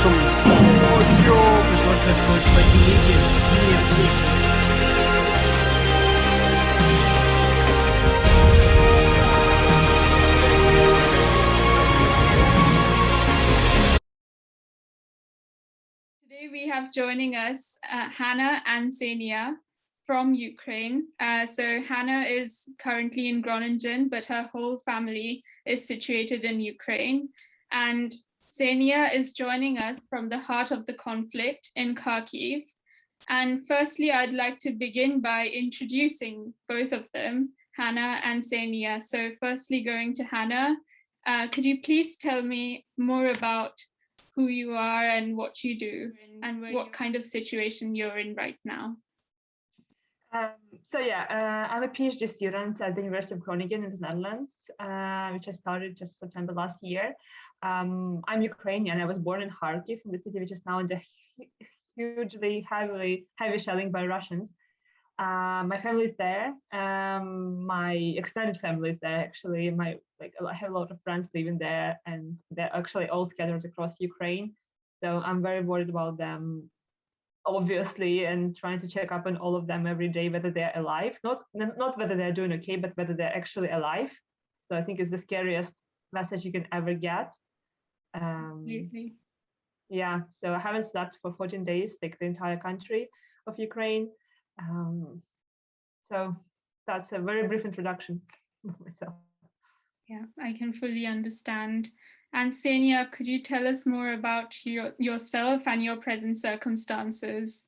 som Today we have joining us Hanna and Ksenia from Ukraine. So Hanna is currently in Groningen, but her whole family is situated in Ukraine. And Ksenia is joining us from the heart of the conflict in Kharkiv. And firstly, I'd like to begin by introducing both of them, Hanna and Ksenia. So firstly, going to Hanna, could you please tell me more about who you are and what you do and what kind of situation you're in right now? I'm a PhD student at the University of Groningen in the Netherlands, which I started just September last year. I'm Ukrainian. I was born in Kharkiv, in the city which is now under hugely heavy shelling by Russians. My family is there. My extended family is there. Actually, I have a lot of friends living there, and they're actually all scattered across Ukraine. So I'm very worried about them, obviously, and trying to check up on all of them every day, whether they're alive. Not whether they're doing okay, but whether they're actually alive. So I think it's the scariest message you can ever get. Absolutely. Yeah. So I haven't slept for 14 days, like the entire country of Ukraine. So that's a very brief introduction of myself. Yeah, I can fully understand. And Ksenia, could you tell us more about yourself and your present circumstances?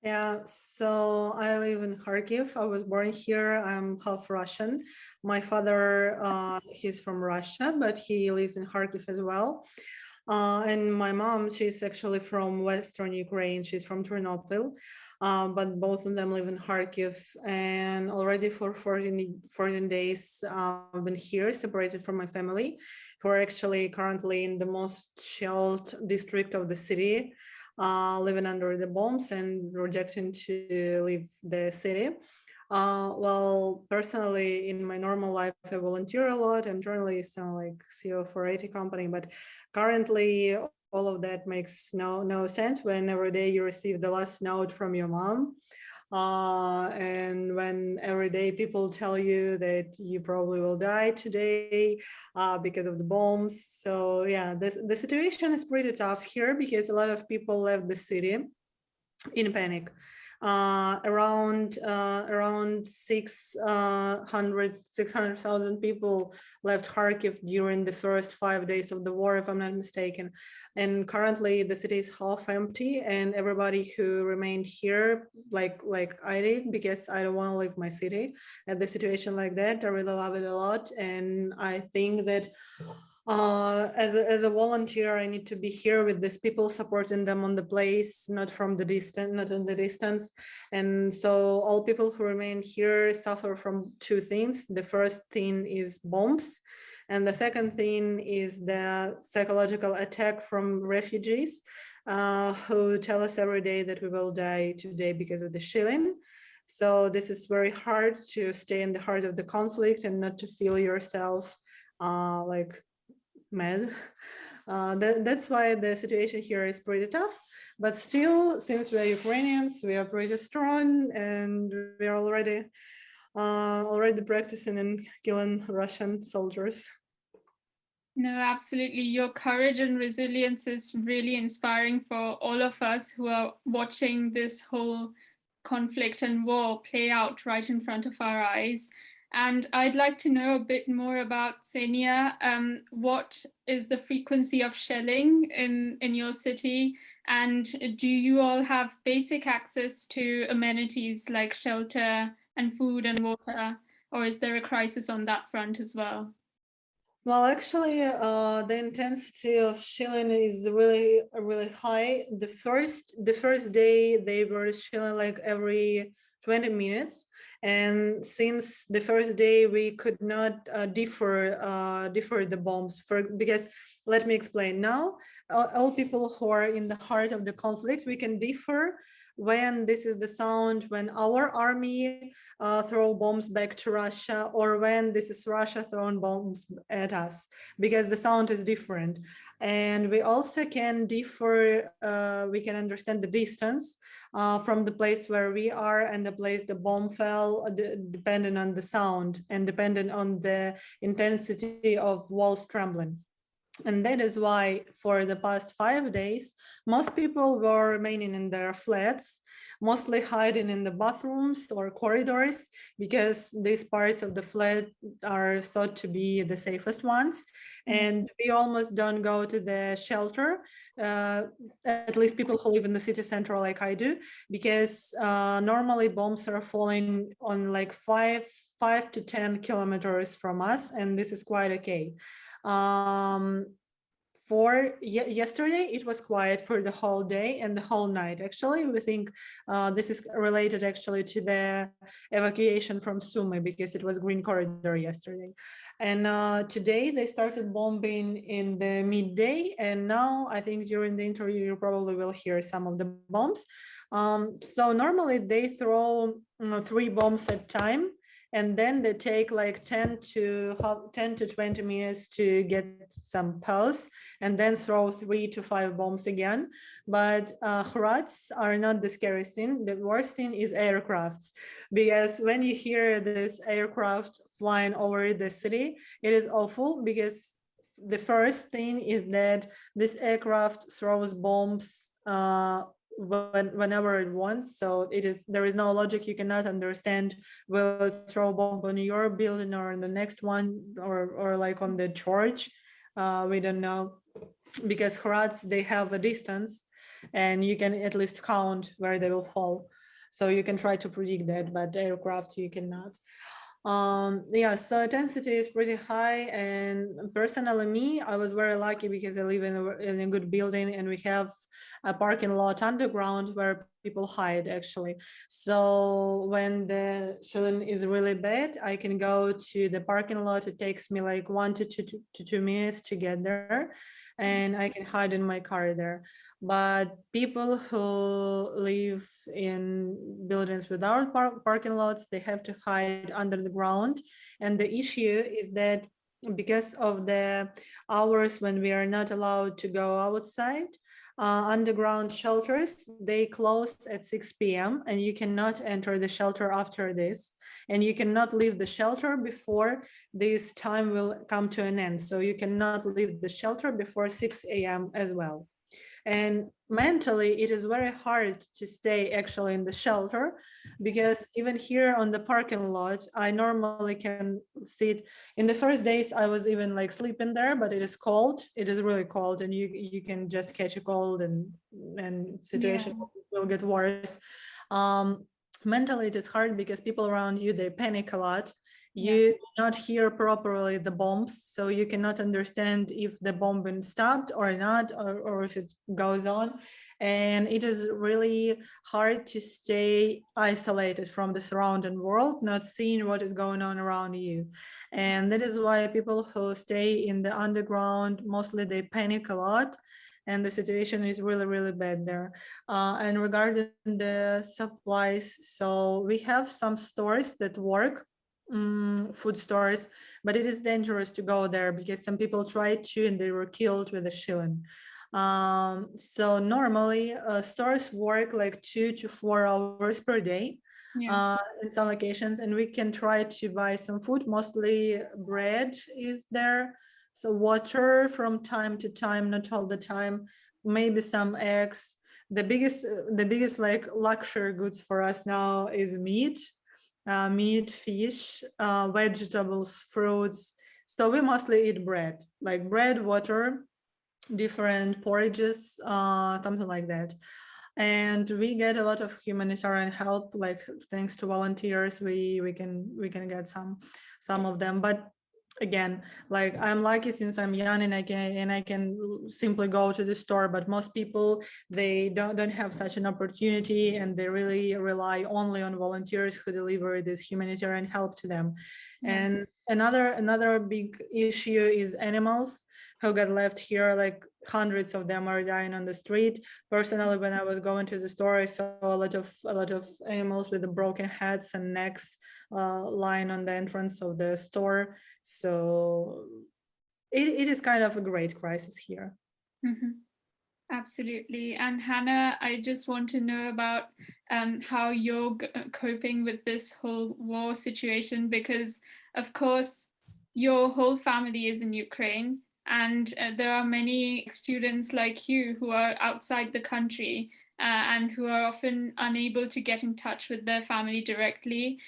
Yeah, so I live in Kharkiv. I was born here. I'm half Russian. My father, he's from Russia, but he lives in Kharkiv as well. And my mom, she's actually from Western Ukraine. She's from Ternopil, but both of them live in Kharkiv. And already for 14 days, I've been here, separated from my family, who are actually currently in the most shelled district of the city, living under the bombs and rejecting to leave the city. Well, personally, in my normal life, I volunteer a lot. I'm journalist and like CEO for IT company, but currently all of that makes no sense when every day you receive the last note from your mom. And when every day people tell you that you probably will die today because of the bombs. So yeah, the situation is pretty tough here because a lot of people left the city in panic. Around 600,000 people left Kharkiv during the first 5 days of the war, if I'm not mistaken. And currently the city is half empty, and everybody who remained here, like I did, because I don't want to leave my city at the situation like that. I really love it a lot, and I think that as a volunteer, I need to be here with these people, supporting them on the place, not in the distance. And so all people who remain here suffer from two things. The first thing is bombs, and the second thing is the psychological attack from refugees who tell us every day that we will die today because of the shelling. So this is very hard to stay in the heart of the conflict and not to feel yourself like mad. That's why the situation here is pretty tough, but still, since we are Ukrainians, we are pretty strong, and we are already practicing and killing Russian soldiers. No, absolutely. Your courage and resilience is really inspiring for all of us who are watching this whole conflict and war play out right in front of our eyes. And I'd like to know a bit more about Ksenia. What is the frequency of shelling in your city? And do you all have basic access to amenities like shelter and food and water? Or is there a crisis on that front as well? Well, actually, the intensity of shelling is really high. The first day they were shelling like every 20 minutes, and since the first day we could not defer the bombs because let me explain now. All people who are in the heart of the conflict, we can defer when this is the sound when our army throw bombs back to Russia, or when this is Russia throwing bombs at us, because the sound is different. And we also can differ, we can understand the distance from the place where we are and the place the bomb fell, depending on the sound and depending on the intensity of walls trembling. And that is why for the past 5 days, most people were remaining in their flats, mostly hiding in the bathrooms or corridors, because these parts of the flat are thought to be the safest ones. And we almost don't go to the shelter, at least people who live in the city center like I do, because normally bombs are falling on like 5 to 10 kilometers from us, and this is quite okay. For yesterday, it was quiet for the whole day and the whole night. Actually, we think this is related actually to the evacuation from Sumy, because it was green corridor yesterday. And today they started bombing in the midday, and now I think during the interview you probably will hear some of the bombs. So normally they throw 3 bombs at a time, and then they take like 10 to 20 minutes to get some pause, and then throw 3 to 5 bombs again. But Hrats are not the scariest thing. The worst thing is aircrafts, because when you hear this aircraft flying over the city, it is awful, because the first thing is that this aircraft throws bombs whenever it wants. So there is no logic. You cannot understand, will it throw a bomb on your building or on the next one, or like on the church. We don't know, because Hrats, they have a distance and you can at least count where they will fall. So you can try to predict that, but aircraft you cannot. Yeah, so intensity is pretty high, and personally me, I was very lucky because I live in a good building, and we have a parking lot underground where people hide actually. So when the shelling is really bad, I can go to the parking lot. It takes me like 1 to 2 minutes to get there, and I can hide in my car there. But people who live in buildings without parking lots, they have to hide under the ground. And the issue is that because of the hours when we are not allowed to go outside, underground shelters, they close at 6 p.m. and you cannot enter the shelter after this. And you cannot leave the shelter before this time will come to an end. So you cannot leave the shelter before 6 a.m. as well. And mentally, it is very hard to stay actually in the shelter, because even here on the parking lot, I normally can sit. In the first days, I was even like sleeping there, but it is cold. It is really cold, and you can just catch a cold, and situation will get worse. Mentally, it is hard because people around you, they panic a lot. You not hear properly the bombs, so you cannot understand if the bombing stopped or not, or if it goes on. And it is really hard to stay isolated from the surrounding world, not seeing what is going on around you. And that is why people who stay in the underground, mostly they panic a lot, and the situation is really, really bad there. And regarding the supplies, so we have some stores that work, food stores, but it is dangerous to go there because some people tried to and they were killed with a shilling. So normally stores work like 2 to 4 hours per day in some locations, and we can try to buy some food. Mostly bread is there, so water from time to time, not all the time, maybe some eggs. The biggest like luxury goods for us now is meat, fish, vegetables, fruits. So we mostly eat bread, like bread, water, different porridges, something like that. And we get a lot of humanitarian help, like thanks to volunteers, we can get some of them. But again, like I'm lucky since I'm young and I can simply go to the store, but most people, they don't have such an opportunity, and they really rely only on volunteers who deliver this humanitarian help to them. And another big issue is animals who got left here. Like hundreds of them are dying on the street. Personally, when I was going to the store, I saw a lot of animals with the broken heads and necks lying on the entrance of the store. So it is kind of a great crisis here. Absolutely. And Hanna, I just want to know about how you're coping with this whole war situation, because of course your whole family is in Ukraine, and there are many students like you who are outside the country and who are often unable to get in touch with their family directly.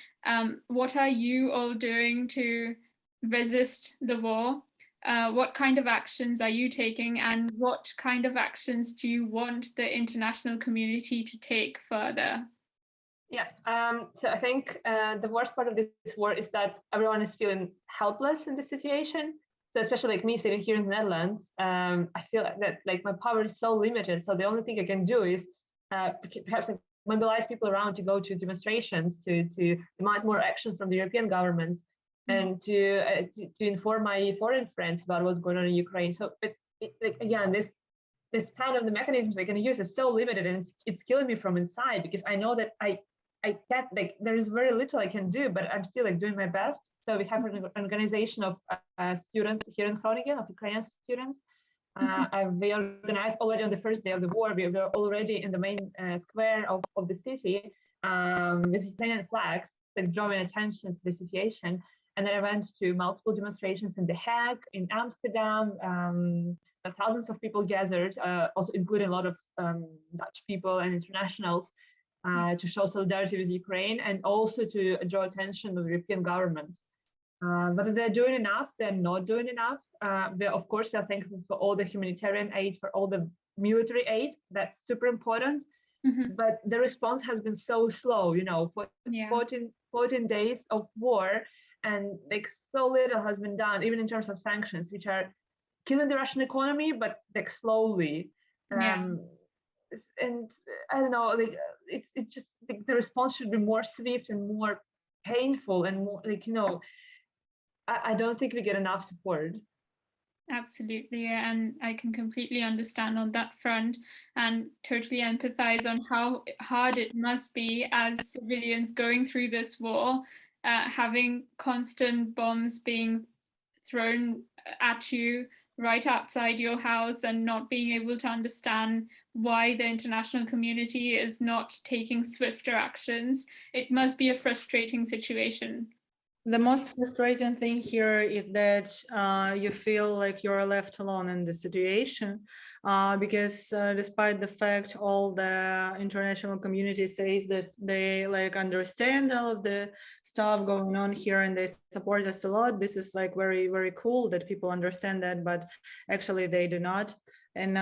What are you all doing to resist the war? What kind of actions are you taking, and what kind of actions do you want the international community to take further? Yeah, so I think the worst part of this war is that everyone is feeling helpless in this situation. So especially like me sitting here in the Netherlands, I feel that like my power is so limited. So the only thing I can do is perhaps like mobilize people around to go to demonstrations, to demand more action from the European governments, and to inform my foreign friends about what's going on in Ukraine. So, but like, again, this span of the mechanisms I can use is so limited, and it's killing me from inside, because I know that I can't, like, there is very little I can do, but I'm still like doing my best. So we have an organization of students here in Groningen, of Ukrainian students. We organized already on the first day of the war. We were already in the main square of the city with Ukrainian flags, like drawing attention to the situation. And then I went to multiple demonstrations in The Hague, in Amsterdam. Thousands of people gathered, also including a lot of Dutch people and internationals, to show solidarity with Ukraine, and also to draw attention of European governments. Whether they're doing enough, they're not doing enough. Of course, we are thankful for all the humanitarian aid, for all the military aid. That's super important. But the response has been so slow, for 14 days of war, and like so little has been done, even in terms of sanctions, which are killing the Russian economy, but like slowly. And I don't know, like it's just like the response should be more swift and more painful and more like, I don't think we get enough support. Absolutely, and I can completely understand on that front and totally empathize on how hard it must be as civilians going through this war, having constant bombs being thrown at you right outside your house, and not being able to understand why the international community is not taking swifter actions. It must be a frustrating situation. The most frustrating thing here is that you feel like you're left alone in the situation, because despite the fact all the international community says that they like understand all of the stuff going on here and they support us a lot. This is like very, very cool that people understand that, but actually they do not. And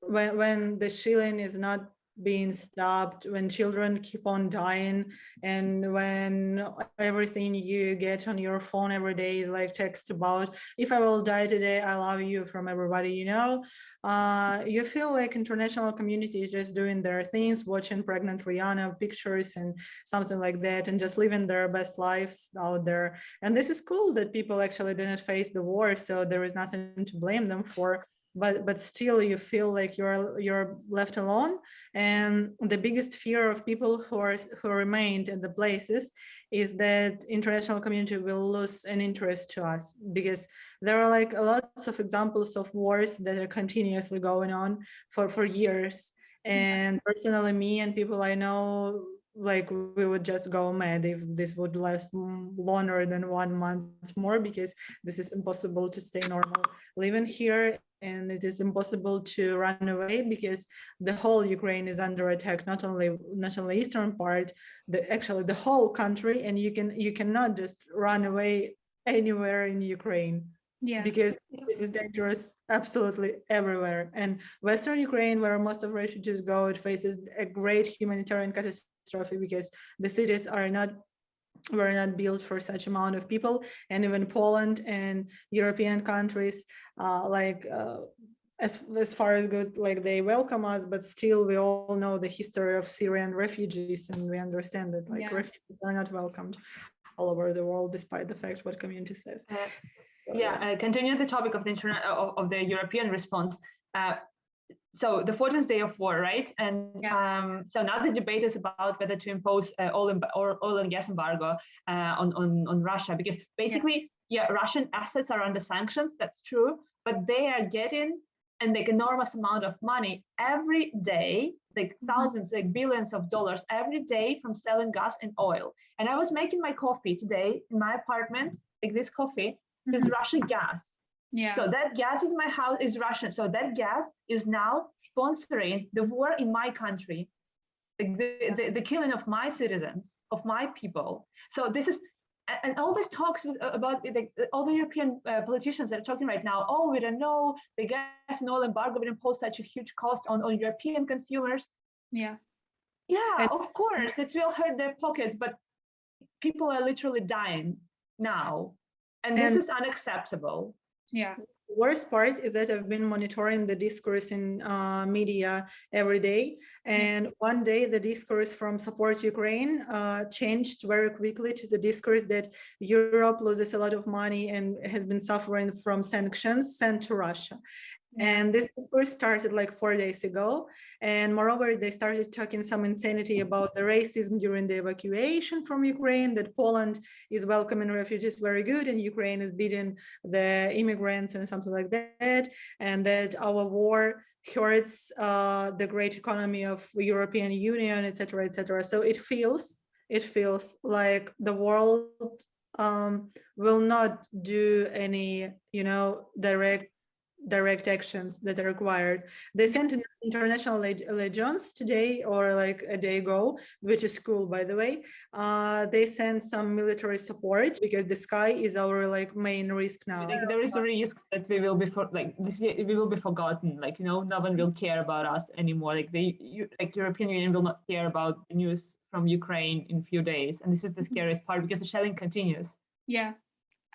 when the shilling is not being stopped, when children keep on dying, and when everything you get on your phone every day is like text about, if I will die today, I love you, from everybody, you feel like international community is just doing their things, watching pregnant Rihanna pictures and something like that, and just living their best lives out there. And this is cool that people actually didn't face the war, so there is nothing to blame them for. But still you feel like you're left alone. And the biggest fear of people who remained in the places is that international community will lose an interest to us, because there are like lots of examples of wars that are continuously going on for years. And personally, me and people I know, like we would just go mad if this would last longer than 1 month more, because this is impossible to stay normal living here. And it is impossible to run away, because the whole Ukraine is under attack, not only eastern part, actually the whole country, and you cannot just run away anywhere in Ukraine. Because this is dangerous absolutely everywhere. And Western Ukraine, where most of refugees go, it faces a great humanitarian catastrophe, because the cities are not were not built for such amount of people, and even Poland and European countries as far as good, like they welcome us, but still we all know the history of Syrian refugees, and we understand that like refugees are not welcomed all over the world, despite the fact what community says. Continue the topic of the of the European response. So the 14th day of war, right? And so now the debate is about whether to impose oil and gas embargo on Russia, because basically, Russian assets are under sanctions. That's true, but they are getting like enormous amount of money every day, like thousands, like billions of dollars every day from selling gas and oil. And I was making my coffee today in my apartment, like this coffee is Russian gas. So that gas is my house is Russian. So that gas is now sponsoring the war in my country, like the killing of my citizens, of my people. So this is, and all these talks about all the European politicians that are talking right now. Oh, we don't know, the gas and oil embargo would impose such a huge cost on European consumers. Of course, it will hurt their pockets, but people are literally dying now, and this is unacceptable. Worst part is that I've been monitoring the discourse in media every day, and one day the discourse from Support Ukraine changed very quickly to the discourse that Europe loses a lot of money and has been suffering from sanctions sent to Russia. And this discourse started like 4 days ago. And moreover, they started talking some insanity about the racism during the evacuation from Ukraine, that Poland is welcoming refugees very good and Ukraine is beating the immigrants and something like that. And that our war hurts the great economy of the European Union, etc., etc. So it feels like the world will not do any, direct actions that are required. They sent an international allegiance today, or like a day ago, which is cool, by the way. They sent some military support because the sky is our like main risk now. Like, there is a risk that we will be we will be forgotten. Like, no one will care about us anymore. Like European Union will not care about the news from Ukraine in a few days, and this is the scariest part because the shelling continues.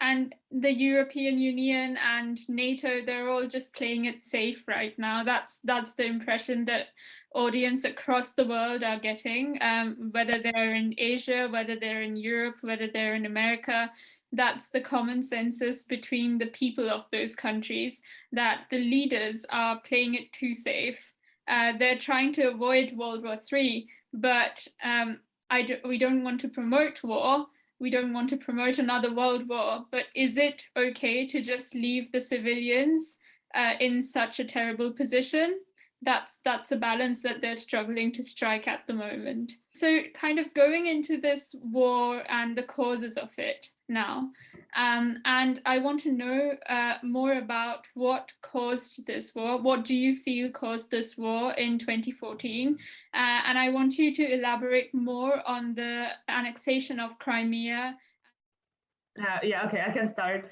And the European Union and NATO, they're all just playing it safe right now. That's the impression that audience across the world are getting, whether they're in Asia, whether they're in Europe, whether they're in America. That's the common census between the people of those countries, that the leaders are playing it too safe. They're trying to avoid World War III, but we don't want to promote war. We don't want to promote another world war, but is it okay to just leave the civilians in such a terrible position? That's a balance that they're struggling to strike at the moment. So kind of going into this war and the causes of it now. And I want to know more about what caused this war. What do you feel caused this war in 2014? And I want you to elaborate more on the annexation of Crimea. Okay, I can start.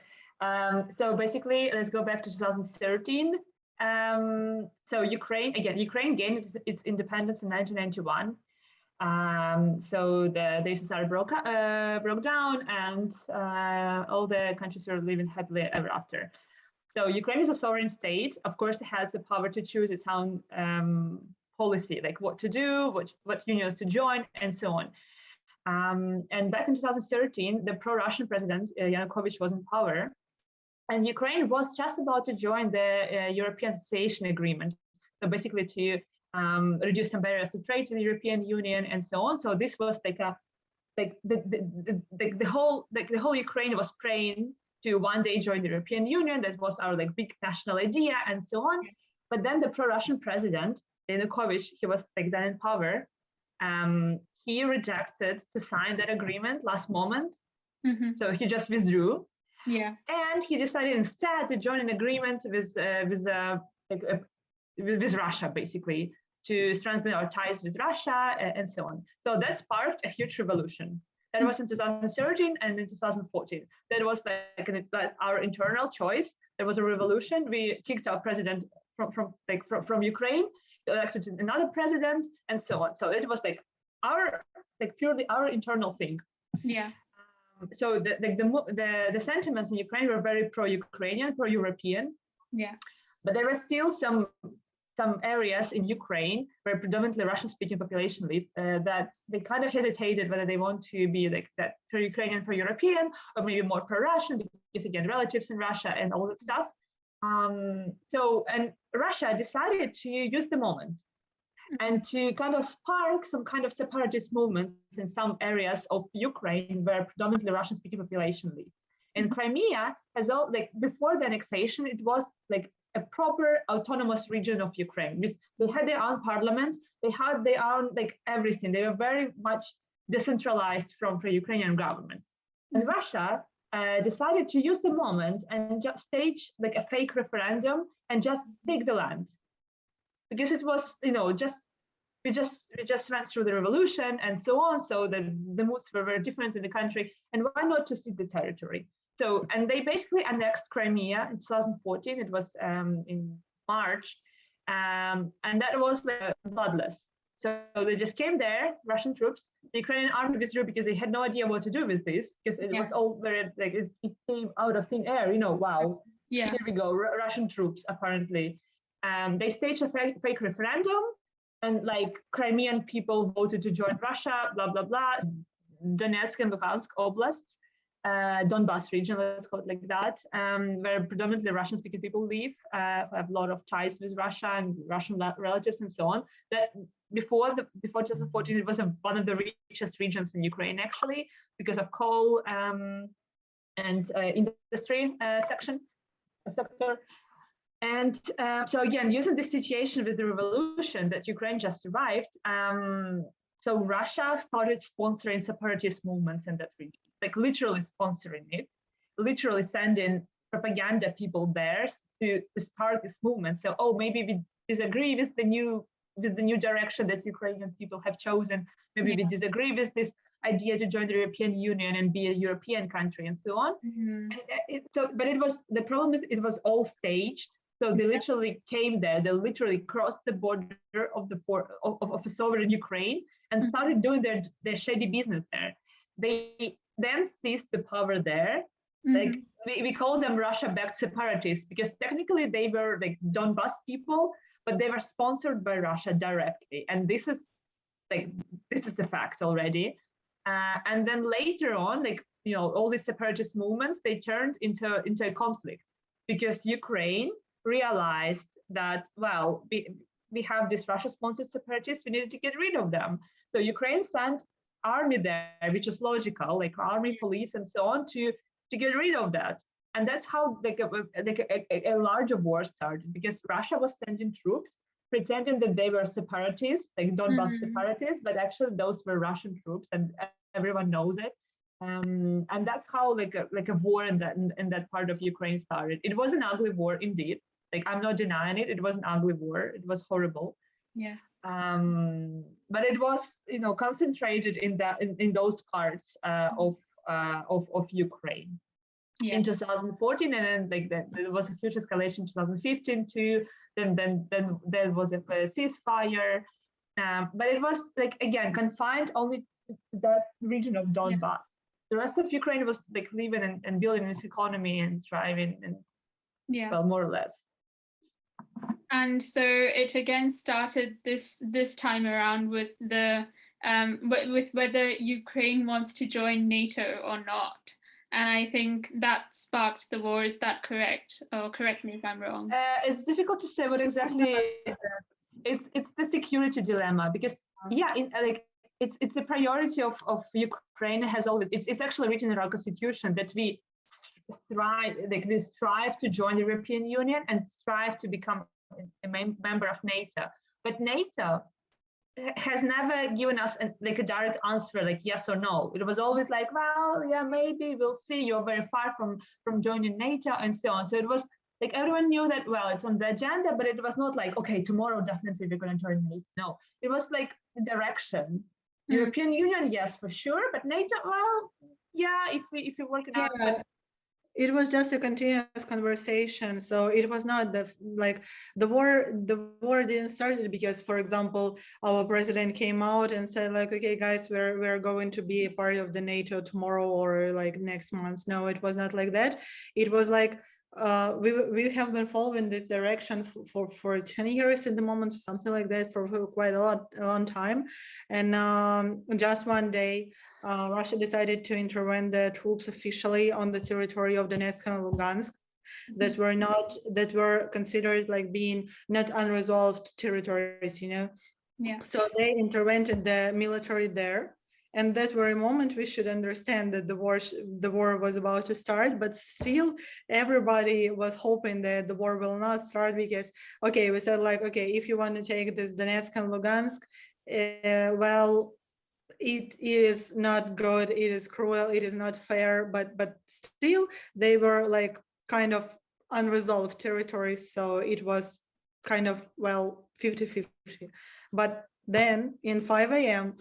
So basically, let's go back to 2013. So Ukraine gained its independence in 1991. So the USSR broke down, and all the countries were living happily ever after. So Ukraine is a sovereign state. Of course, it has the power to choose its own policy, like what to do, what unions to join, and so on. And back in 2013, the pro-Russian president Yanukovych was in power, and Ukraine was just about to join the European Association Agreement. So basically, to reduce some barriers to trade to the European Union and so on. So this was the whole Ukraine was praying to one day join the European Union. That was our big national idea and so on. But then the pro-Russian president Yanukovych, he was then in power. He rejected to sign that agreement last moment. So he just withdrew. And he decided instead to join an agreement with Russia, basically, to strengthen our ties with Russia and so on. So that sparked a huge revolution. That was in 2013 and in 2014. That was our internal choice. There was a revolution. We kicked our president from Ukraine, elected another president, and so on. So it was purely our internal thing. So the sentiments in Ukraine were very pro-Ukrainian, pro-European. Yeah. But there were still some areas in Ukraine where predominantly Russian-speaking population live that they kind of hesitated whether they want to be like that pro-Ukrainian, pro-European, or maybe more pro-Russian because again relatives in Russia and all that stuff. And Russia decided to use the moment and to kind of spark some kind of separatist movements in some areas of Ukraine where predominantly Russian-speaking population live. And Crimea has all like before the annexation, it was like a proper autonomous region of Ukraine. They had their own parliament, they had their own like everything. They were very much decentralized from the Ukrainian government. And Russia decided to use the moment and just stage like a fake referendum and just take the land. Because it was, you know, we just went through the revolution and so on. So the moods were very different in the country. And why not to cede the territory? So, and they basically annexed Crimea in 2014. It was in March. And that was like bloodless. So they just came there, Russian troops. The Ukrainian army withdrew because they had no idea what to do with this, because it was all very, like, it came out of thin air, you know, wow. Yeah. Here we go, Russian troops, apparently. They staged a fake referendum, and like Crimean people voted to join Russia, blah, blah, blah. Donetsk and Luhansk oblasts, Donbas region, let's call it like that, where predominantly Russian-speaking people live, have a lot of ties with Russia and Russian relatives and so on. That before 2014, it was one of the richest regions in Ukraine, actually, because of coal and industry sector. And so again, using this situation with the revolution that Ukraine just survived, so Russia started sponsoring separatist movements in that region, like literally sponsoring it, literally sending propaganda people there to spark this movement. So, oh, maybe we disagree with the new direction that Ukrainian people have chosen. Maybe we disagree with this idea to join the European Union and be a European country and so on. Mm-hmm. But the problem is it was all staged. So they literally came there. They literally crossed the border of a sovereign Ukraine and started doing their shady business there. They then seized the power there. Mm-hmm. Like we call them Russia-backed separatists because technically they were like Donbas people, but they were sponsored by Russia directly. And this is the fact already. And then later on, like, you know, all these separatist movements, they turned into a conflict because Ukraine realized that, well, we have these Russia-sponsored separatists, we needed to get rid of them. So Ukraine sent army there, which is logical, like army, police, and so on, to get rid of that. And that's how a larger war started, because Russia was sending troops pretending that they were separatists, like Donbas separatists, but actually those were Russian troops, and everyone knows it. And that's how like a war in that part of Ukraine started. It was an ugly war indeed. Like, I'm not denying it. It was an ugly war. It was horrible. Yes. But it was, you know, concentrated in those parts of Ukraine. Yeah. In 2014, and then like there was a huge escalation in 2015 too. Then there was a ceasefire, but it was like again confined only to that region of Donbas. Yeah. The rest of Ukraine was like living and building its economy and thriving, and well, more or less. And so it again started this time around with the with whether Ukraine wants to join NATO or not. And I think that sparked the war. Is that correct? Or correct me if I'm wrong. It's difficult to say what exactly. It's the security dilemma, because it's a priority of Ukraine has always. It's actually written in our constitution that we strive to join the European Union and strive to become a member of NATO. But NATO has never given us a direct answer, like yes or no. It was always like, well, yeah, maybe we'll see. You're very far from joining NATO and so on. So it was like everyone knew that, well, it's on the agenda, but it was not like, okay, tomorrow definitely we're going to join NATO. No, it was like direction. European Union, yes, for sure, but NATO, well, yeah, if we work it out. it was just a continuous conversation. So it was not the war didn't start because, for example, our president came out and said like, okay, guys, we're going to be a part of the NATO tomorrow or like next month. No, it was not like that. It was like we have been following this direction for 10 years at the moment, something like that, for quite a long time. And just one day, Russia decided to intervene the troops officially on the territory of Donetsk and Lugansk that were considered like being not unresolved territories, you know. Yeah. So they intervened the military there. And that very moment, we should understand that the war was about to start, but still everybody was hoping that the war will not start because, okay, we said like, okay, if you want to take this Donetsk and Lugansk, well, it is not good, it is cruel, it is not fair, but still they were like kind of unresolved territories. So it was kind of, well, 50-50. But then in 5 a.m.,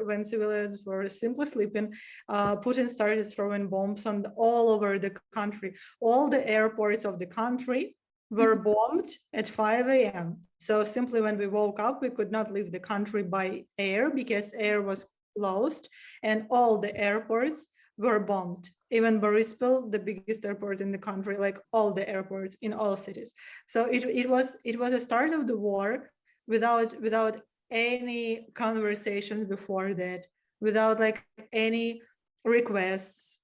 when civilians were simply sleeping, Putin started throwing bombs on all over the country. All the airports of the country were bombed at 5 a.m. So simply when we woke up, we could not leave the country by air because air was closed and all the airports were bombed. Even Borispil, the biggest airport in the country, like all the airports in all cities. So it was a start of the war without any conversations before that, without like any requests,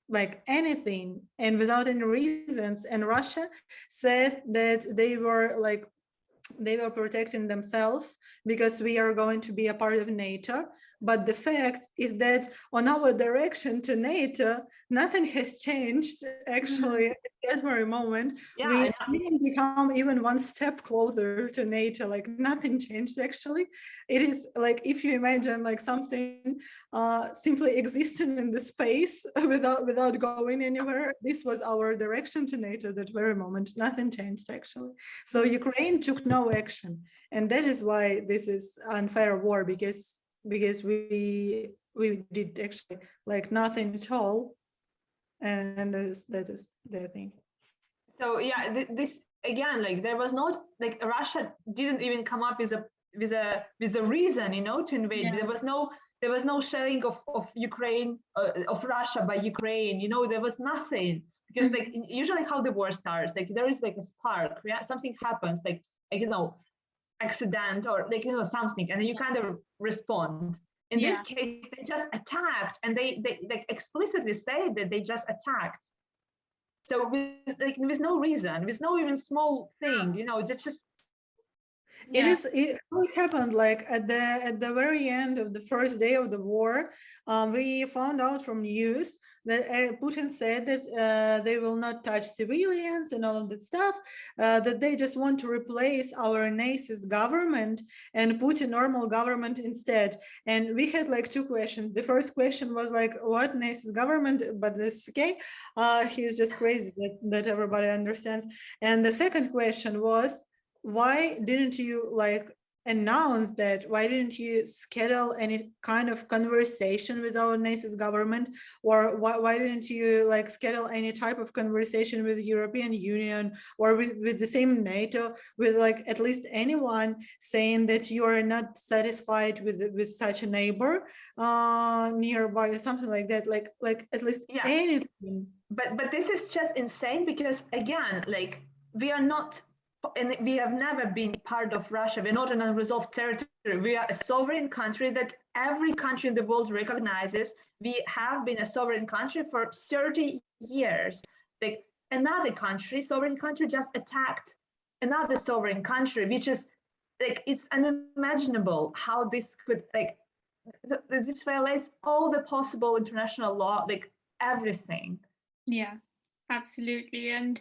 like anything, and without any reasons. And Russia said that they were protecting themselves because we are going to be a part of NATO. But the fact is that on our direction to NATO, nothing has changed. Actually, at that very moment, we didn't become even one step closer to NATO. Like nothing changed. Actually, it is like if you imagine like something simply existing in the space without going anywhere. This was our direction to NATO. That very moment, nothing changed actually. So Ukraine took no action, and that is why this is unfair war because we did actually like nothing at all, and that is the thing. So yeah, this again, like there was no like Russia didn't even come up with a reason, you know, to invade. Yeah. There was no sharing of Ukraine of Russia by Ukraine, you know, there was nothing because like usually how the war starts, like there is like a spark, yeah, something happens, like you know, accident or like you know something, and then you kind of respond. In this case, they just attacked, and they like explicitly say that they just attacked. So with no reason, with no even small thing, you know, it's just. It happened like at the very end of the first day of the war. We found out from news that Putin said that they will not touch civilians and all of that stuff, that they just want to replace our Nazist government and put a normal government instead. And we had like two questions. The first question was like, what Nazist government? But this okay. He's just crazy that everybody understands. And the second question was, why didn't you like announce that? Why didn't you schedule any kind of conversation with our Nazist government? Or why didn't you like schedule any type of conversation with the European Union or with the same NATO, with like at least anyone saying that you are not satisfied with such a neighbor nearby or something like that, like at least anything. But this is just insane because again, like we are not, and we have never been part of Russia. We're not an unresolved territory. We are a sovereign country that every country in the world recognizes. We have been a sovereign country for 30 years. Like another country, sovereign country, just attacked another sovereign country, which is like, it's unimaginable how this could, like, this violates all the possible international law, like everything. Yeah, absolutely. And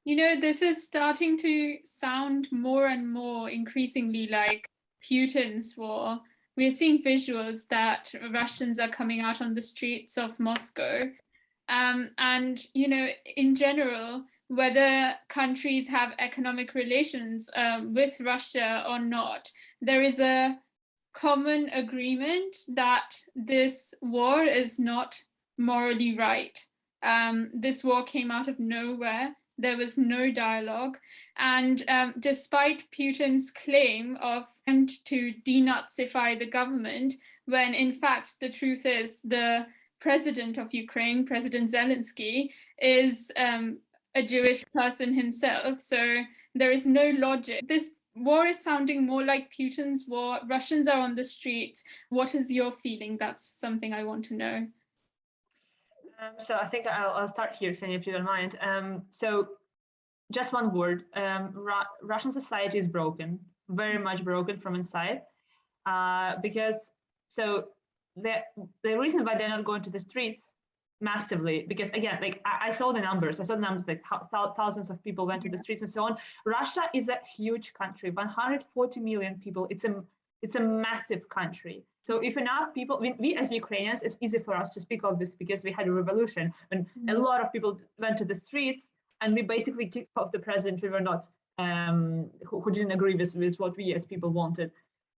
you know, this is starting to sound more and more increasingly like Putin's war. We're seeing visuals that Russians are coming out on the streets of Moscow. And, you know, in general, whether countries have economic relations with Russia or not, there is a common agreement that this war is not morally right. This war came out of nowhere. There was no dialogue. And despite Putin's claim of to denazify the government, when in fact the truth is the president of Ukraine, President Zelensky, is a Jewish person himself. So there is no logic. This war is sounding more like Putin's war. Russians are on the streets. What is your feeling? That's something I want to know. So I think I'll start here, Ksenia, if you don't mind. So just one word, Russian society is broken, very much broken from inside, because so the reason why they're not going to the streets massively, because again, like I saw the numbers, like thousands of people went to the streets and so on. Russia is a huge country, 140 million people. It's a massive country. So if enough people, we as Ukrainians, it's easy for us to speak of this because we had a revolution and a lot of people went to the streets and we basically kicked off the president we were not, who didn't agree with what we as people wanted.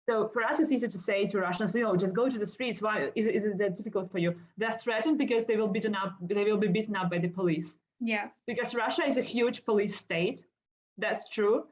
So for us, it's easy to say to Russians, just go to the streets. Why is it that difficult for you? They're threatened because they will be beaten up by the police. Yeah. Because Russia is a huge police state. That's true.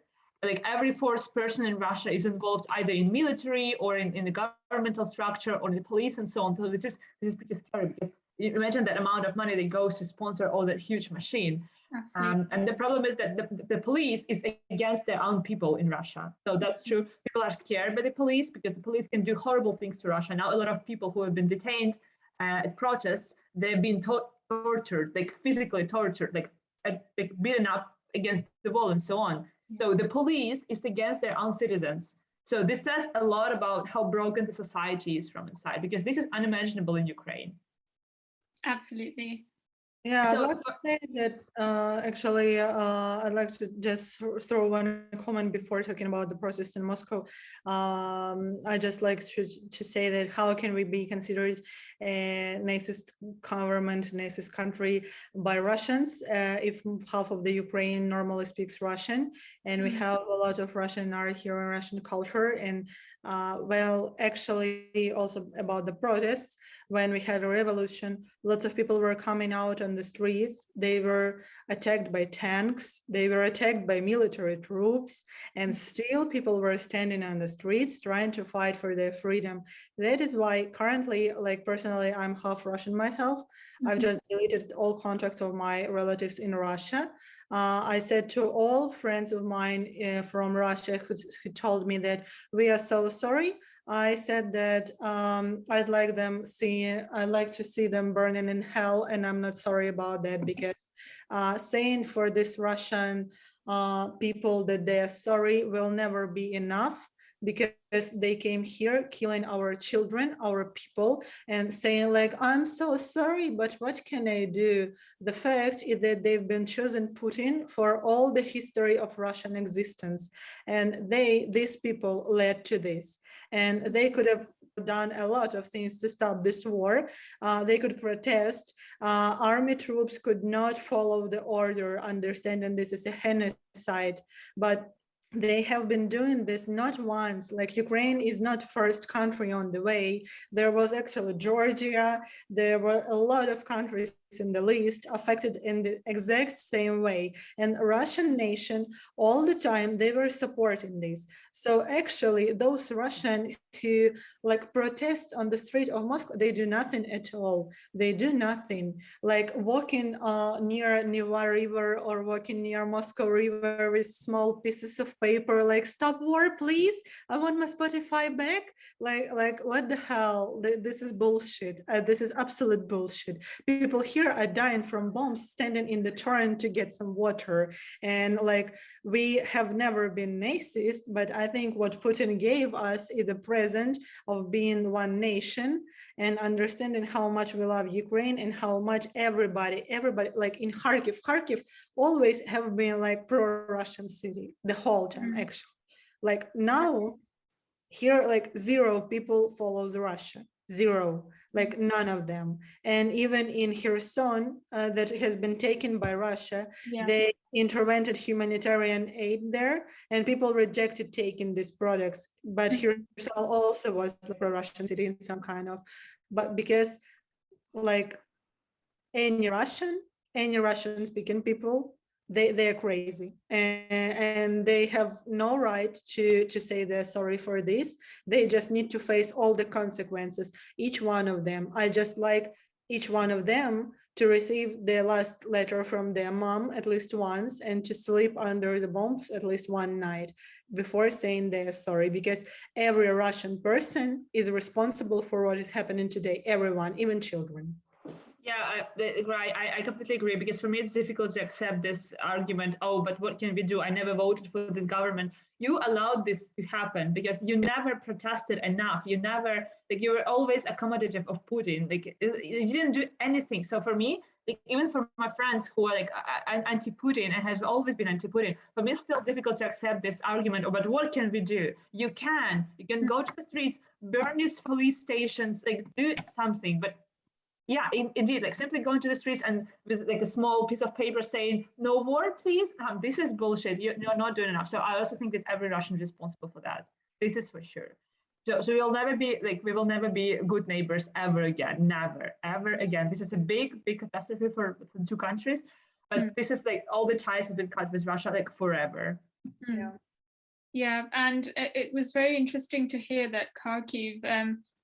Like every fourth person in Russia is involved either in military or in the governmental structure or the police and so on. So this is pretty scary because you imagine that amount of money that goes to sponsor all that huge machine. And the problem is that the police is against their own people in Russia. So that's true. People are scared by the police because the police can do horrible things to Russia. Now, a lot of people who have been detained at protests, they've been tortured, like physically tortured, like beaten up against the wall and so on. So the police is against their own citizens. So this says a lot about how broken the society is from inside, because this is unimaginable in Ukraine. Absolutely. Yeah, I'd like to say that actually, I'd like to just throw one comment before talking about the protest in Moscow. I just like to say that how can we be considered a nicest government, nicest country by Russians if half of the Ukraine normally speaks Russian, and we have a lot of Russian art here and Russian culture. And well, actually also about the protests, when we had a revolution, lots of people were coming out on the streets. They were attacked by tanks, they were attacked by military troops, and still people were standing on the streets trying to fight for their freedom. That is why currently, like personally, I'm half Russian myself. I've just deleted all contacts of my relatives in Russia. I said to all friends of mine from Russia who told me that we are so sorry. I said that I'd like to see them burning in hell, and I'm not sorry about that, because saying for this Russian people that they are sorry will never be enough, because they came here killing our children, our people, and saying like, I'm so sorry, but what can I do? The fact is that they've been chosen Putin for all the history of Russian existence, and these people led to this, and they could have done a lot of things to stop this war. They could protest. Army troops could not follow the order, understanding this is a genocide, but they have been doing this not once. Like, Ukraine is not first country on the way. There was actually Georgia. There were a lot of countries in the list affected in the exact same way. And Russian nation, all the time, they were supporting this. So actually, those Russian who like protest on the street of Moscow, they do nothing at all. They do nothing. Like walking near Neva River or walking near Moscow River with small pieces of paper, like, stop war, please. I want my Spotify back. Like what the hell? This is bullshit. This is absolute bullshit. People here are dying from bombs, standing in the torrent to get some water. And like, we have never been Nazis, but I think what Putin gave us is the present of being one nation and understanding how much we love Ukraine and how much everybody, like in Kharkiv always have been like pro-Russian city the whole time, actually. Like now, here, like zero people follows Russia, zero, like none of them. And even in Kherson, that has been taken by Russia, they intervened humanitarian aid there, and people rejected taking these products. But Kherson also was a pro-Russian city in some kind of, but because like any Russian speaking people, they are crazy, and they have no right to say they're sorry for this. They just need to face all the consequences, each one of them. I just like each one of them to receive their last letter from their mom at least once, and to sleep under the bombs at least one night before saying they're sorry, because every Russian person is responsible for what is happening today. Everyone, even children. Yeah, right. I completely agree, because for me it's difficult to accept this argument. Oh, but what can we do? I never voted for this government. You allowed this to happen because you never protested enough. You never, like, you were always accommodative of Putin. Like, you didn't do anything. So for me, like, even for my friends who are like anti-Putin and has always been anti-Putin, for me it's still difficult to accept this argument. Oh, but what can we do? You can go to the streets, burn these police stations, like, do something. But yeah, indeed, like, simply going to the streets and with like a small piece of paper saying no war, please, this is bullshit. You're not doing enough. So I also think that every Russian is responsible for that. This is for sure. So we will never be good neighbors ever again. Never, ever again. This is a big catastrophe for the two countries. But this is like all the ties have been cut with Russia like forever. Yeah. Yeah, and it was very interesting to hear that Kharkiv,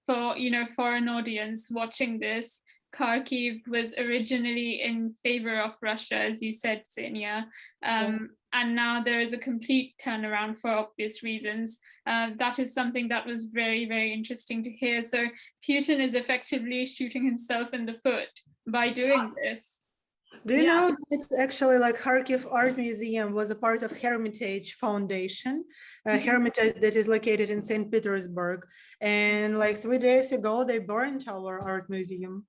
for an audience watching this, Kharkiv was originally in favor of Russia, as you said, Ksenia. And now there is a complete turnaround for obvious reasons. That is something that was very, very interesting to hear. So Putin is effectively shooting himself in the foot by doing this. Do you know that actually, like, Kharkiv Art Museum was a part of Hermitage Foundation, Hermitage that is located in St. Petersburg. And like 3 days ago, they burned our art museum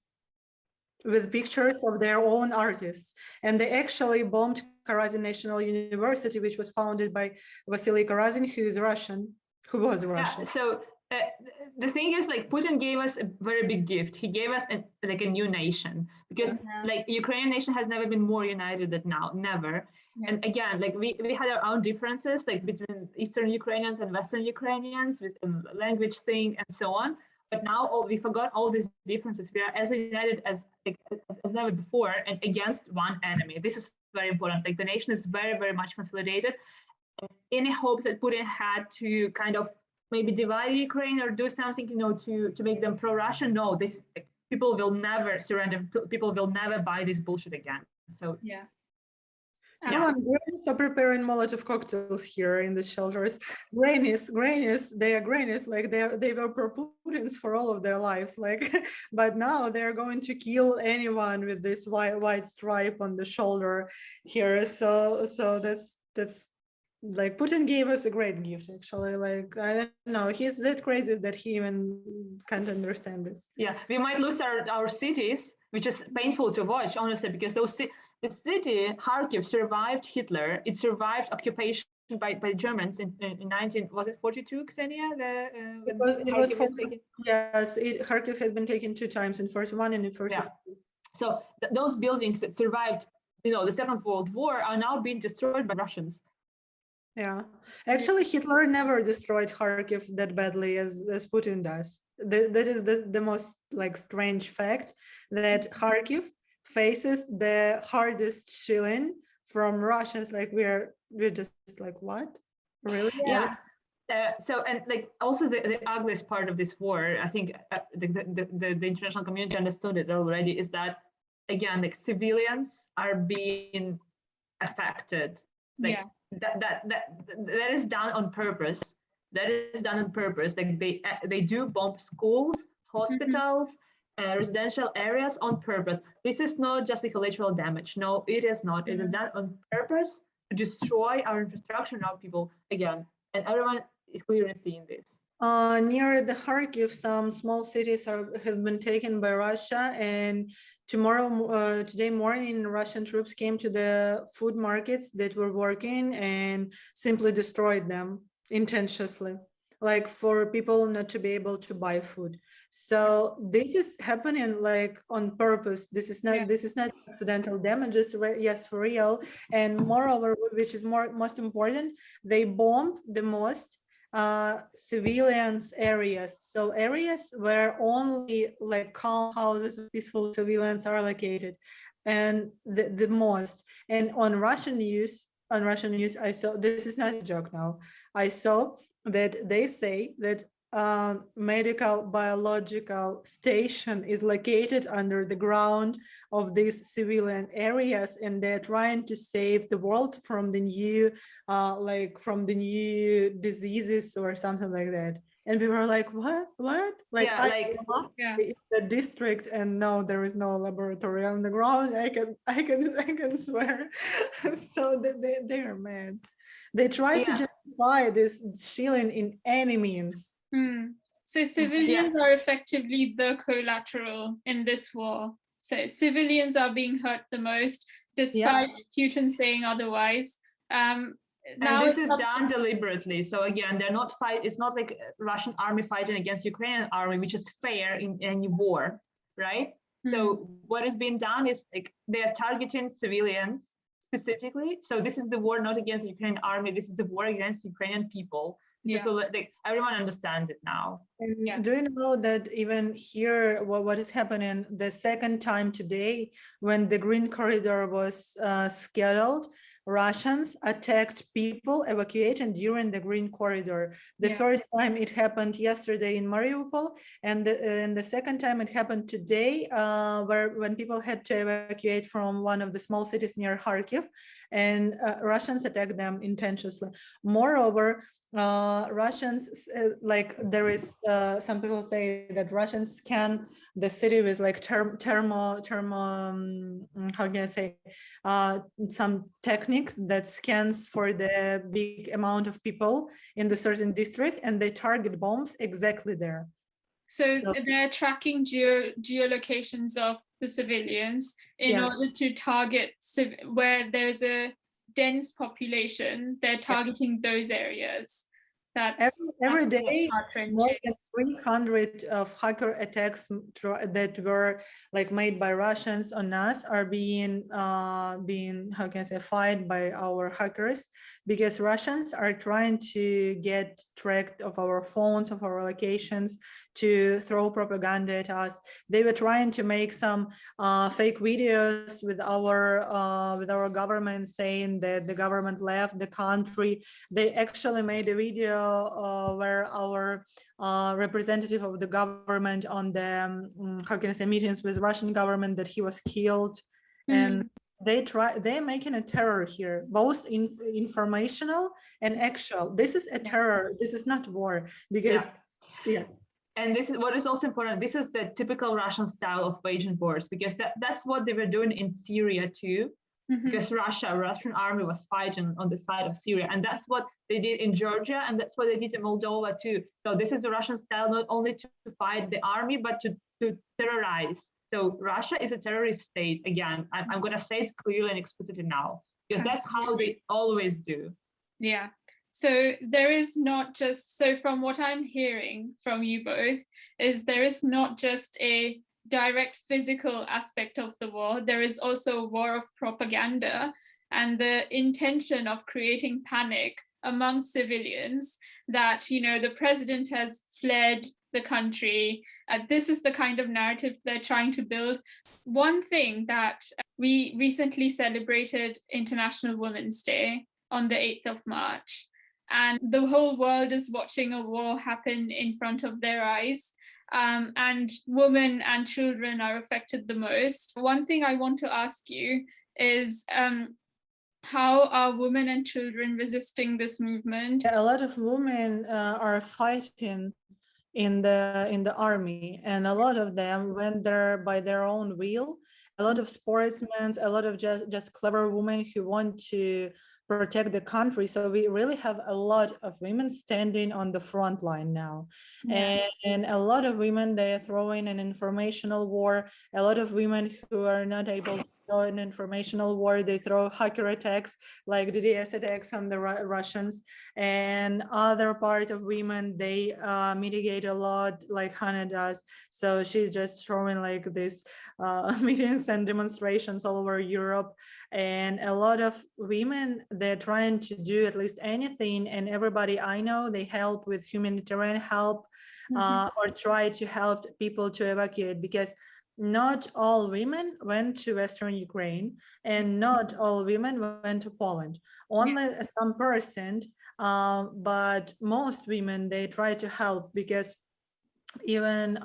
with pictures of their own artists. And they actually bombed Karazin National University, which was founded by Vasily Karazin, who was Russian. Yeah, so the thing is, like, Putin gave us a very big gift. He gave us a new nation, because like Ukrainian nation has never been more united than now, never. And again, like, we had our own differences, like between Eastern Ukrainians and Western Ukrainians, with language thing and so on. But now we forgot all these differences. We are as united as never before, and against one enemy. This is very important. Like, the nation is very, very much consolidated. Any hopes that Putin had to kind of maybe divide Ukraine or do something, to make them pro-Russian, no, this, people will never surrender. People will never buy this bullshit again. So yeah. Grannies are preparing Molotov cocktails here in the shelters. Grannies, they are grannies, like they were pro-Putins for all of their lives, like, but now they're going to kill anyone with this white stripe on the shoulder here. So that's like, Putin gave us a great gift, actually. Like, I don't know, he's that crazy that he even can't understand this. Yeah, we might lose our cities, which is painful to watch, honestly, because the city, Kharkiv, survived Hitler. It survived occupation by Germans in 1942, Ksenia? Yes, Kharkiv has been taken 2 times, in 41 and in 42. Yeah. So those buildings that survived, the Second World War, are now being destroyed by Russians. Yeah, actually, Hitler never destroyed Kharkiv that badly as Putin does. That is the most, like, strange fact, that Kharkiv faces the hardest shilling from Russians. Like, we're just like, what? Really? Yeah. So, and like, also the ugliest part of this war, I think the international community understood it already, is that, again, like, civilians are being affected. Like, that is done on purpose. That is done on purpose. Like, they do bomb schools, hospitals, residential areas on purpose. This is not just a collateral damage. No, it is not. It is done on purpose to destroy our infrastructure and our people again. And everyone is clearly seeing this. Near the Kharkiv, some small cities have been taken by Russia, and today morning, Russian troops came to the food markets that were working and simply destroyed them intentionally, like, for people not to be able to buy food. So this is happening, like, on purpose. This is not accidental damages. Yes, for real. And moreover, which is most important, they bombed the most civilians areas, so areas where only like calm houses of peaceful civilians are located, and the most. And on Russian news, I saw, this is not a joke now, I saw that they say that medical biological station is located under the ground of these civilian areas, and they're trying to save the world from the new from the new diseases or something like that. And we were like, what? Like, Yeah, I like, grew up Yeah. in the district, and no, there is no laboratory on the ground. I can swear. So they are mad. They try to yeah, justify this shilling in any means. So civilians are effectively the collateral in this war. So civilians are being hurt the most, despite Putin saying otherwise. and Now this is done deliberately. So again, they're not it's not like Russian army fighting against Ukrainian army, which is fair in any war, right? So what is being done is like they are targeting civilians specifically. So this is the war not against the Ukrainian army. This is the war against Ukrainian people. This is so like everyone understands it now. And do you know that even here, what is happening the second time today, when the Green Corridor was scheduled, Russians attacked people evacuating during the Green Corridor. The first time it happened yesterday in Mariupol, and the second time it happened today, when people had to evacuate from one of the small cities near Kharkiv, and Russians attacked them intentionally. Moreover, Russians, like there is some people say that Russians scan the city with like how can I say, some techniques that scans for the big amount of people in the certain district, and they target bombs exactly there. So they're tracking geolocations of the civilians in order to target where there's a dense population. They're targeting those areas. Every day, more than 300 of hacker attacks that were like made by Russians on us are being how can I say, fight by our hackers, because Russians are trying to get track of our phones, of our locations, to throw propaganda at us. They were trying to make some fake videos with our government, saying that the government left the country. They actually made a video where our representative of the government on the how can I say, meetings with Russian government, that he was killed. And they're making a terror here, both informational and actual. This is a terror. This is not war, because and this is what is also important. This is the typical Russian style of waging wars, because that's what they were doing in Syria too. Because Russian army was fighting on the side of Syria, and that's what they did in Georgia, and that's what they did in Moldova too. So this is the Russian style, not only to fight the army, but to terrorize. So Russia is a terrorist state. Again, I'm going to say it clearly and explicitly now, because that's how they always do. Yeah. So there is not just, so from what I'm hearing from you both, is there is not just a direct physical aspect of the war, there is also a war of propaganda and the intention of creating panic among civilians that, you know, the president has fled the country. This is the kind of narrative they're trying to build. One thing that we recently celebrated International Women's Day on the 8th of March, and the whole world is watching a war happen in front of their eyes. And women and children are affected the most. One thing I want to ask you is how are women and children resisting this movement? A lot of women are fighting in the army, and a lot of them went there by their own will. A lot of sportsmen, a lot of just clever women who want to protect the country. So we really have a lot of women standing on the front line now. And a lot of women, they're throwing an informational war. A lot of women who are not able to throw an informational war, they throw hacker attacks like DDoS attacks on the Russians. And other part of women, they mitigate a lot like Hanna does. So she's just throwing like these meetings and demonstrations all over Europe. And a lot of women, they're trying to do at least anything. And everybody I know, they help with humanitarian help or try to help people to evacuate, because not all women went to Western Ukraine and not all women went to Poland. Only some percent, but most women, they try to help, because even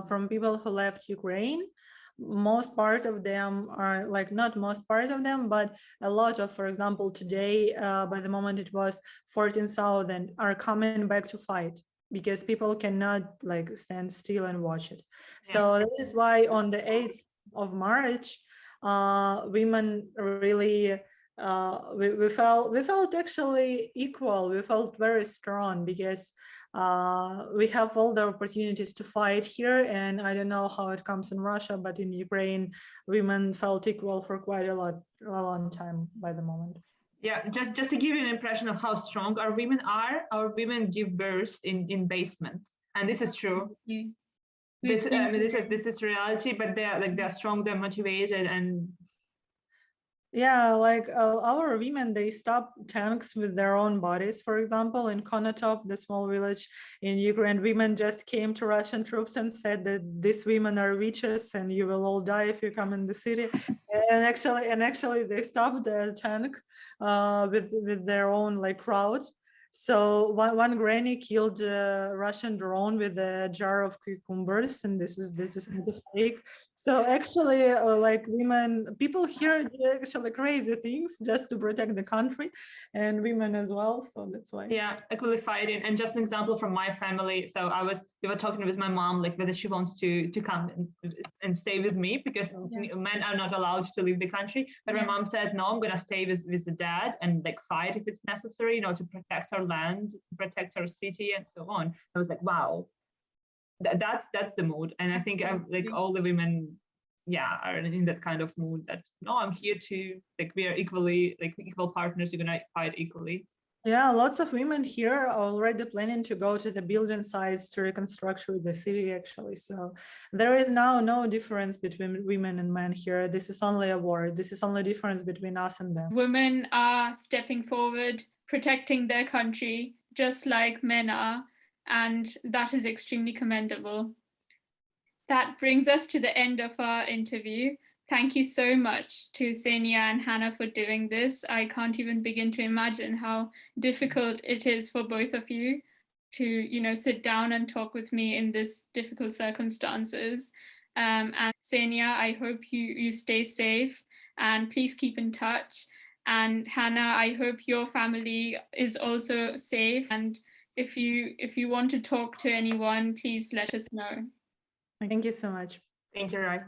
from people who left Ukraine, most part of them are like, not most part of them, but a lot of, for example, today, by the moment it was 14,000 are coming back to fight, because people cannot like stand still and watch it. So that is why on the 8th of March, women really, we felt actually equal. We felt very strong, because we have all the opportunities to fight here, and I don't know how it comes in Russia, but in Ukraine, women felt equal for quite a long time by the moment. Yeah, just to give you an impression of how strong our women give birth in basements, and this is true. This is reality, but they're strong, they're motivated, and yeah, like our women, they stop tanks with their own bodies. For example, in Konotop, the small village in Ukraine, women just came to Russian troops and said that these women are witches and you will all die if you come in the city. And actually they stopped the tank with their own like crowd. So one granny killed a Russian drone with a jar of cucumbers, and this is not a fake. So actually, like women, people here do actually crazy things just to protect the country, and women as well. So that's why. Yeah, equally fighting. And just an example from my family. So we were talking with my mom, like whether she wants to come and stay with me, because men are not allowed to leave the country. But my mom said, no, I'm gonna stay with the dad and like fight if it's necessary, to protect our land, protect our city, and so on. I was like, wow, that's the mood. And I think like all the women are in that kind of mood, that no, I'm here to, like, we are equally, like, equal partners, we're gonna fight equally. Yeah, lots of women here are already planning to go to the building sites to reconstruct the city, actually. So there is now no difference between women and men here. This is only a war. This is only difference between us and them. Women are stepping forward, protecting their country, just like men are, and that is extremely commendable. That brings us to the end of our interview. Thank you so much to Ksenia and Hanna for doing this. I can't even begin to imagine how difficult it is for both of you to, sit down and talk with me in this difficult circumstances. And Ksenia, I hope you stay safe, and please keep in touch. And Hanna, I hope your family is also safe. And if you want to talk to anyone, please let us know. Thank you so much. Thank you, Roy.